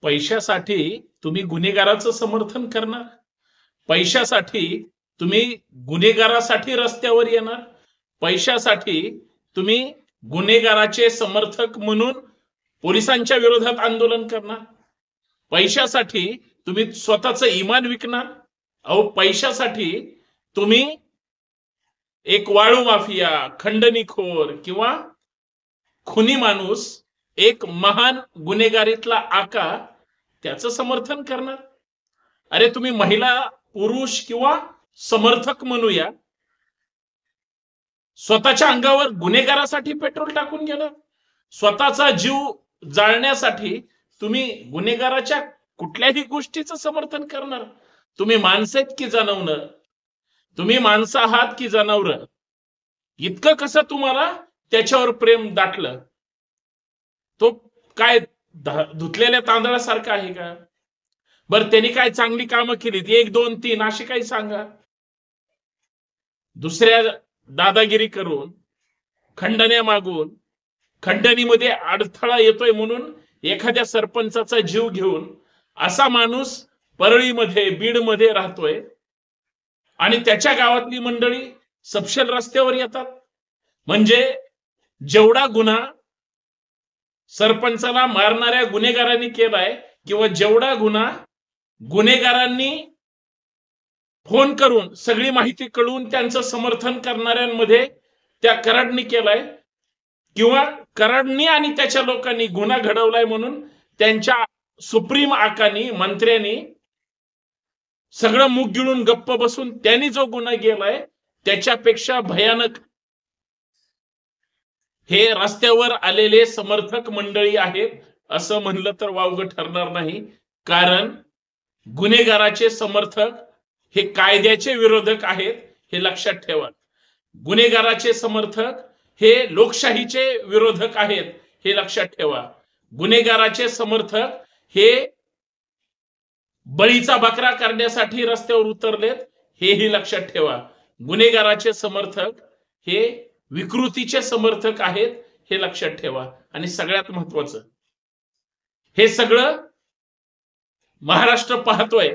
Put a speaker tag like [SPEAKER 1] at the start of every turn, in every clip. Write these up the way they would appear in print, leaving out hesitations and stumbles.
[SPEAKER 1] पैशासाठी तुम्ही गुन्हेगाराचं समर्थन करणार? पैशासाठी तुम्ही गुन्हेगारासाठी रस्त्यावर येणार? पैशासाठी तुम्ही गुन्हेगाराचे समर्थक म्हणून पोलिसांच्या विरोधात आंदोलन करणार? पैशासाठी तुम्ही स्वतःचं इमान विकणार? अहो, पैशासाठी तुम्ही एक वाळू माफिया, खंडणीखोर किंवा खुनी माणूस, एक महान गुन्हेगारीतला आका, त्याचं समर्थन करणार? अरे तुम्ही महिला, पुरुष किंवा समर्थक म्हणूया, स्वतःच्या अंगावर गुन्हेगारासाठी पेट्रोल टाकून घेणार? स्वतःचा जीव जाळण्यासाठी तुम्ही गुन्हेगाराच्या कुठल्याही गोष्टीचं समर्थन करणार? तुम्ही माणसं आहेत की जनावर? तुम्ही माणसं आहात की जनावर? इतकं कसं तुम्हाला त्याच्यावर प्रेम दाटलं? तो काय धुतलेल्या तांदळासारखा आहे का? बरं, त्यांनी काय चांगली कामं केली, 1 2 3 अशी काही सांगा. दुसऱ्या दादागिरी करून, खंडण्या मागून, खंडणीमध्ये अडथळा येतोय म्हणून एखाद्या सरपंचाचा जीव घेऊन असा माणूस परळीमध्ये, बीडमध्ये राहतोय आणि त्याच्या गावातली मंडळी सपशेल रस्त्यावर येतात. म्हणजे जेवढा गुन्हा सरपंचाला मारणाऱ्या गुन्हेगारांनी केलाय किंवा जेवढा गुन्हा गुन्हेगारांनी फोन करून सगळी माहिती कळवून त्यांचं समर्थन करणाऱ्यांमध्ये त्या कराडनी केलाय किंवा कराडनी आणि त्याच्या लोकांनी गुन्हा घडवलाय म्हणून त्यांच्या सुप्रीम आकानी, मंत्र्यांनी सगळं मुख गिळून गप्प बसून त्यांनी जो गुन्हा केलाय त्याच्यापेक्षा भयानक हे रस्त्यावर आलेले समर्थक मंडळी आहेत असं म्हणलं तर वावगं ठरणार नाही. कारण गुन्हेगाराचे समर्थक हे कायद्याचे विरोधक आहेत, हे लक्षात ठेवा. गुन्हेगाराचे समर्थक हे लोकशाहीचे विरोधक आहेत, हे लक्षात ठेवा. गुन्हेगाराचे समर्थक हे बळीचा बकरा करण्यासाठी रस्त्यावर उतरलेत, हेही लक्षात ठेवा. गुन्हेगाराचे समर्थक हे विकृतीचे समर्थक आहेत, हे लक्षात ठेवा. आणि सगळ्यात महत्वाचं, हे सगळं महाराष्ट्र पाहतोय,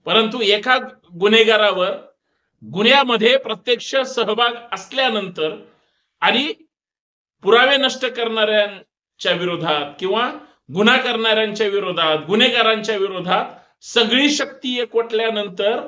[SPEAKER 1] परंतु एका गुन्हेगारावर गुन्ह्यामध्ये प्रत्यक्ष सहभाग असल्यानंतर आणि पुरावे नष्ट करणाऱ्यांच्या विरोधात किंवा गुन्हा करणाऱ्यांच्या विरोधात, गुन्हेगारांच्या विरोधात सगळी शक्ती एकवटल्यानंतर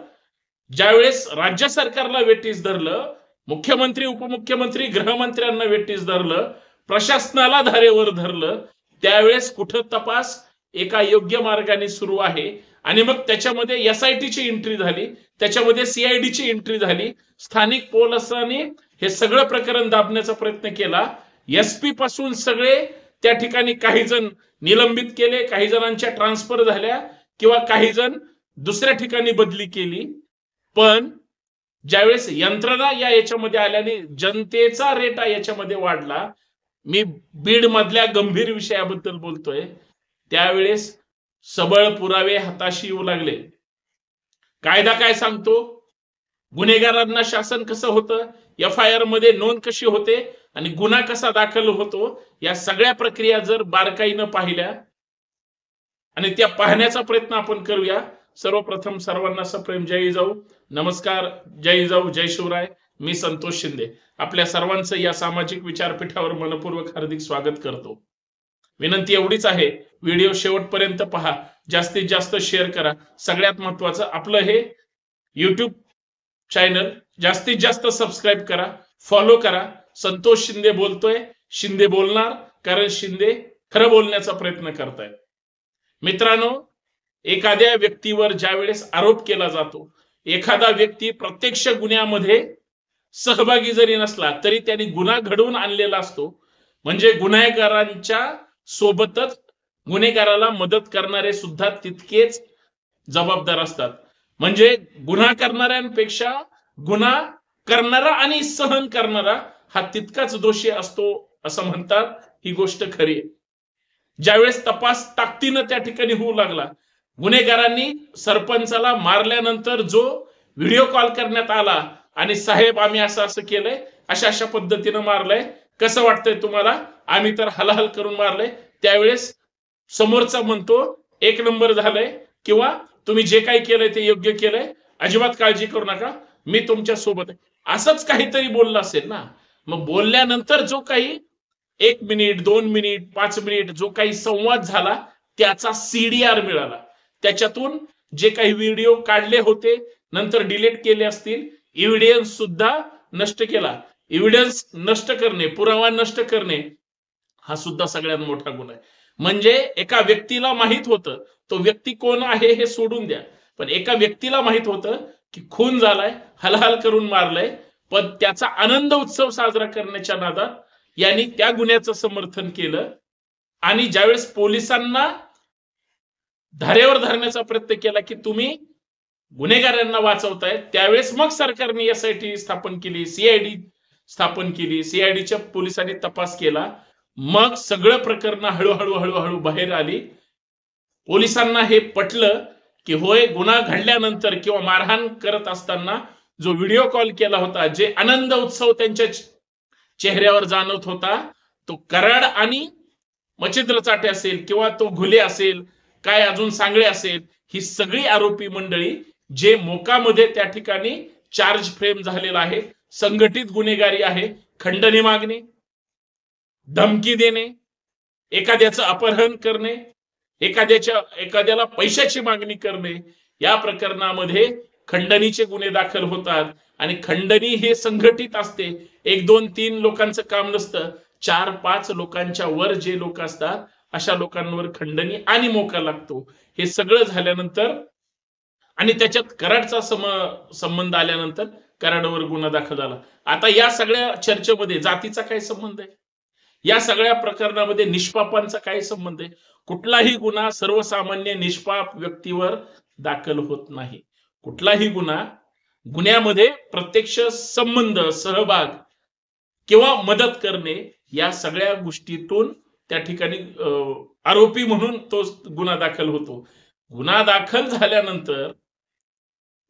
[SPEAKER 1] ज्यावेळेस राज्य सरकारला वेठीस धरलं, मुख्यमंत्री, उपमुख्यमंत्री, गृहमंत्र्यांना वेठीस धरलं, प्रशासनाला धारेवर धरलं, त्यावेळेस कुठं तपास एका योग्य मार्गाने सुरू आहे. आणि मग त्याच्यामध्ये एसआयटीची एंट्री झाली, त्याच्यामध्ये सीआयडीची एंट्री झाली. स्थानिक पोलिसांनी हे सगळं प्रकरण दाबण्याचा प्रयत्न केला. एसपी पासून सगळे त्या ठिकाणी काही जण निलंबित केले, काही जणांच्या ट्रान्सफर झाल्या किंवा काही जण दुसऱ्या ठिकाणी बदली केली. पण ज्यावेळेस यंत्रणा याच्यामध्ये आल्याने जनतेचा रेटा याच्यामध्ये वाढला, मी बीड मधल्या गंभीर विषयाबद्दल बोलतोय, त्यावेळेस सबळ पुरावे हाताशी येऊ लागले. कायदा काय सांगतो, गुन्हेगारांना शासन कसं होतं, FIR मध्ये नोंद कशी होते आणि गुन्हा कसा दाखल होतो, या सगळ्या प्रक्रिया जर बारकाईनं पाहिल्या आणि त्या पाहण्याचा प्रयत्न आपण करूया. सर्वप्रथम सर्वांना सप्रेम जय जिजाऊ, नमस्कार, जय जिजाऊ, जय शिवराय. मी संतोष शिंदे आपल्या सर्वांचं या सामाजिक विचारपीठावर मनपूर्वक हार्दिक स्वागत करतो. विनंती एवढीच आहे, व्हिडिओ शेवटपर्यंत पहा, जास्तीत जास्त शेअर करा. सगळ्यात महत्वाचं, आपलं हे YouTube चॅनल जास्तीत जास्त सबस्क्राईब करा, फॉलो करा. संतोष शिंदे बोलतोय, शिंदे बोलणार, कारण शिंदे खरं बोलण्याचा प्रयत्न करतायत. मित्रांनो, एखाद्या व्यक्तीवर ज्यावेळेस आरोप केला जातो, एखादा व्यक्ती प्रत्यक्ष गुन्ह्यामध्ये सहभागी जरी नसला तरी त्यांनी गुन्हा घडवून आणलेला असतो. म्हणजे गुन्हेगारांच्या सोबतच गुन्हेगाराला मदत करणारे सुद्धा तितकेच जबाबदार असतात. म्हणजे गुन्हा करणाऱ्यांपेक्षा गुन्हा करणारा आणि सहन करणारा हा तितकाच दोषी असतो असं म्हणतात. ही गोष्ट खरी आहे. ज्यावेळेस तपास ताकदीनं त्या ठिकाणी होऊ लागला, गुन्हेगारांनी सरपंचाला मारल्यानंतर जो व्हिडिओ कॉल करण्यात आला आणि साहेब आम्ही असं असं केलंय, अशा अशा पद्धतीनं मारलंय, कसं वाटतंय तुम्हाला, आम्ही तर हलाहल करून मारलंय, त्यावेळेस समोरचा म्हणतो एक नंबर झालंय किंवा तुम्ही जे काही केलंय ते योग्य केलंय, अजिबात काळजी करू नका, मी तुमच्या सोबत आहे, असंच काहीतरी बोललं असेल ना. मग बोलल्यानंतर जो काही 1 मिनिट 2 मिनिट 5 मिनिट जो काही संवाद झाला त्याचा सीडीआर मिळाला. त्याच्यातून जे काही व्हिडिओ काढले होते नंतर डिलीट केले असतील, एव्हिडन्स सुद्धा नष्ट केला. एव्हिडन्स नष्ट करणे, पुरावा नष्ट करणे हा सुद्धा सगळ्यात मोठा गुन्हा आहे. म्हणजे एका व्यक्तीला माहित होतं, तो व्यक्ती कोण आहे हे सोडून द्या, पण एका व्यक्तीला माहित होतं की खून झालाय, हलहाल करून मारलंय, पण त्याचा आनंद उत्सव साजरा करण्याच्या नादात यांनी त्या गुन्ह्याचं समर्थन केलं. आणि ज्यावेळेस पोलिसांना धारेवर धरण्याचा प्रयत्न केला की तुम्ही गुन्हेगारांना वाचवताय, त्यावेळेस मग सरकारने एसआयटी स्थापन केली, सीआयडी स्थापन केली, सीआयडीच्या पोलिसांनी तपास केला. मग सगळं प्रकरण हळूहळू हळूहळू बाहेर आली. पोलिसांना हे पटलं की होय, गुन्हा घडल्यानंतर किंवा मारहाण करत असताना जो व्हिडिओ कॉल केला होता, जे आनंद उत्सव त्यांच्या चेहऱ्यावर जाणवत होता, तो कराड आणि मच्छिंद्र चाटे असेल किंवा तो घुले असेल, काय अजून सांगळे असेल, ही सगळी आरोपी मंडळी जे मोकामध्ये त्या ठिकाणी चार्ज फ्रेम झालेला आहे, संघटित गुन्हेगारी आहे. खंडणी मागणे, धमकी देणे, एखाद्याचं अपहरण करणे, एखाद्याला पैशाची मागणी करणे, या प्रकरणामध्ये खंडणीचे गुन्हे दाखल होतात. आणि खंडणी हे संघटित असते, 1 2 3 लोकांचं काम नसतं, 4 5 लोकांच्या वर जे लोक असतात अशा लोकांवर खंडणी आणि मोका लागतो. हे सगळं झाल्यानंतर आणि त्याच्यात कराडचा संबंध आल्यानंतर कराडवर गुन्हा दाखल झाला. आता या सगळ्या चर्चेमध्ये जातीचा काय संबंध आहे? या सगळ्या प्रकरणामध्ये निष्पापांचा काय संबंध आहे? कुठलाही गुन्हा सर्वसामान्य निष्पाप व्यक्तीवर दाखल होत नाही. कुठलाही गुन्ह्यामध्ये प्रत्यक्ष संबंध, सहभाग किंवा मदत करणे या सगळ्या गोष्टीतून त्या ठिकाणी आरोपी म्हणून तो गुन्हा दाखल होतो. गुन्हा दाखल झाल्यानंतर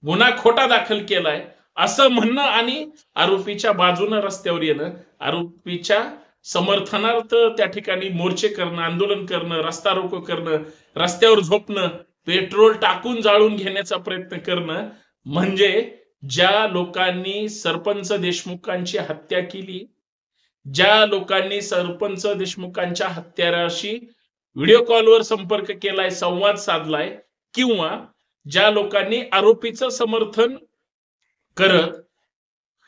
[SPEAKER 1] गुन्हा खोटा दाखल केलाय असं म्हणणं आणि आरोपीच्या बाजूने रस्त्यावर येणं, आरोपीच्या समर्थनार्थ त्या ठिकाणी मोर्चे करणं, आंदोलन करणं, रस्ता रोको करणं, रस्त्यावर झोपणं, पेट्रोल टाकून जाळून घेण्याचा प्रयत्न करणं, म्हणजे ज्या लोकांनी सरपंच देशमुखांची हत्या केली, ज्या लोकांनी सरपंच देशमुखांच्या हत्याराशी व्हिडिओ कॉलवर संपर्क केलाय, संवाद साधलाय, किंवा ज्या लोकांनी आरोपीचं समर्थन करत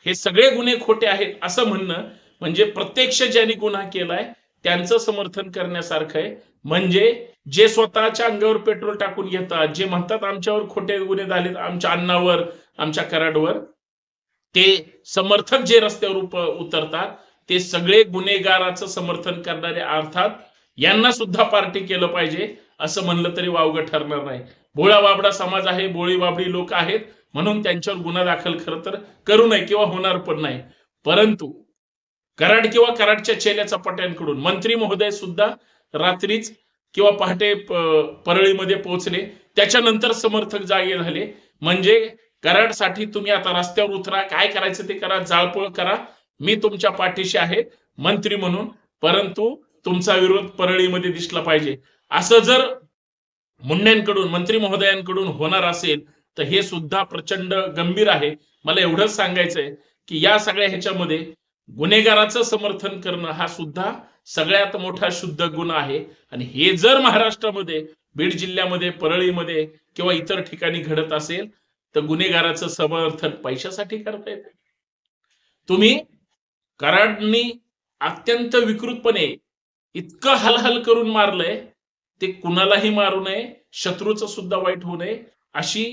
[SPEAKER 1] हे सगळे गुन्हे खोटे आहेत असं म्हणणं, म्हणजे प्रत्यक्ष ज्यांनी गुन्हा केलाय त्यांचं समर्थन करण्यासारखं आहे. म्हणजे जे स्वतःच्या अंगावर पेट्रोल टाकून घेतात, जे म्हणतात आमच्यावर खोटे गुन्हे झालेत, आमच्या अन्नावर, आमच्या कराडवर, ते समर्थक जे रस्त्यावर उतरतात ते सगळे गुन्हेगाराचं समर्थन करणारे, अर्थात यांना सुद्धा पार्टी केलं पाहिजे असं म्हणलं तरी वावगं ठरणार नाही. भोळा बाबडा समाज आहे, भोळी बाबडी लोक आहेत म्हणून त्यांच्यावर गुन्हा दाखल खरं तर करू नये किंवा होणार पण नाही. परंतु कराड किंवा कराडच्या चेल्याचा पट्यांकडून मंत्री महोदय सुद्धा रात्रीच किंवा पहाटे परळीमध्ये पोहोचले, त्याच्यानंतर समर्थक जागे झाले. म्हणजे कराडसाठी तुम्ही आता रस्त्यावर उतरा, काय करायचं ते करा, जाळपोळ करा, मी तुमच्या पाठीशी आहे मंत्री म्हणून, परंतु तुमचा विरोध परळीमध्ये दिसला पाहिजे. असं जर मुंड्यांकडून, मंत्री महोदयांकडून होणार असेल तर हे सुद्धा प्रचंड गंभीर आहे. मला एवढंच सांगायचंय की या सगळ्या ह्याच्यामध्ये गुन्हेगाराचं समर्थन करणं हा सुद्धा सगळ्यात मोठा शुद्ध गुन्हा आहे. आणि हे जर महाराष्ट्रामध्ये, बीड जिल्ह्यामध्ये, परळीमध्ये किंवा इतर ठिकाणी घडत असेल तर गुन्हेगाराचं समर्थन पैशासाठी करता येते. तुम्ही कराडनी अत्यंत विकृतपणे इतकं हलहल करून मारलंय, ते कुणालाही मारू नये, शत्रूचं सुद्धा वाईट होऊ नये अशी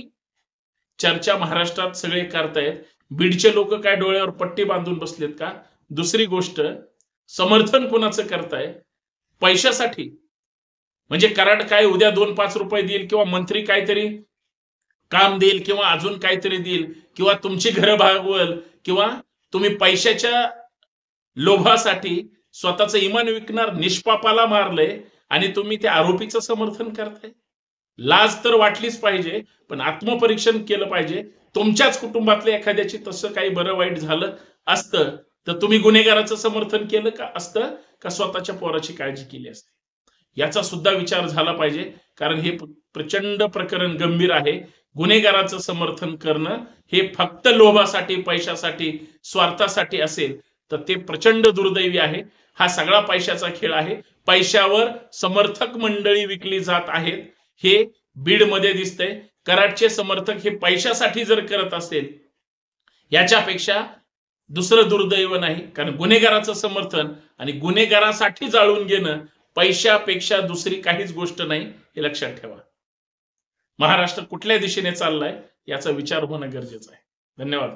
[SPEAKER 1] चर्चा महाराष्ट्रात सगळे करतायत. बीडचे लोक काय डोळ्यावर पट्टी बांधून बसलेत का? दुसरी गोष्ट, समर्थन कोणाचं करताय? पैशासाठी. म्हणजे कराड काय उद्या 2-5 रुपये देईल किंवा मंत्री काहीतरी काम देईल किंवा अजून काहीतरी देईल किंवा तुमची घरं भागवल, किंवा तुम्ही पैशाच्या लोभासाठी स्वतःचं इमान विकणार निष्पापाला मारलंय आणि तुम्ही त्या आरोपीचं समर्थन करताय? लाज तर वाटलीच पाहिजे, पण आत्मपरीक्षण केलं पाहिजे. तुमच्याच कुटुंबातल्या एखाद्याची तसं काही बरं वाईट झालं असतं तर तुम्ही गुन्हेगाराचं समर्थन केलं का असतं, का स्वतःच्या पोराची काळजी केली असते? याचा सुद्धा विचार झाला पाहिजे, कारण हे प्रचंड प्रकरण गंभीर आहे. गुन्हेगाराचं समर्थन करणं हे फक्त लोभासाठी, पैशासाठी, स्वार्थासाठी असेल तर ते प्रचंड दुर्दैवी आहे. हा सगळा पैशाचा खेळ आहे. पैशावर समर्थक मंडळी विकली जात आहेत हे बीडमध्ये दिसतंय. कराडचे समर्थक हे पैशासाठी जर करत असेल याच्यापेक्षा दुसरं दुर्दैव नाही, कारण गुन्हेगाराचं समर्थन आणि गुन्हेगारासाठी जाळून घेणं पैशापेक्षा दुसरी काहीच गोष्ट नाही, हे लक्षात ठेवा. महाराष्ट्र कुठल्या दिशेने चाललाय याचा विचार होणं गरजेचं आहे. धन्यवाद.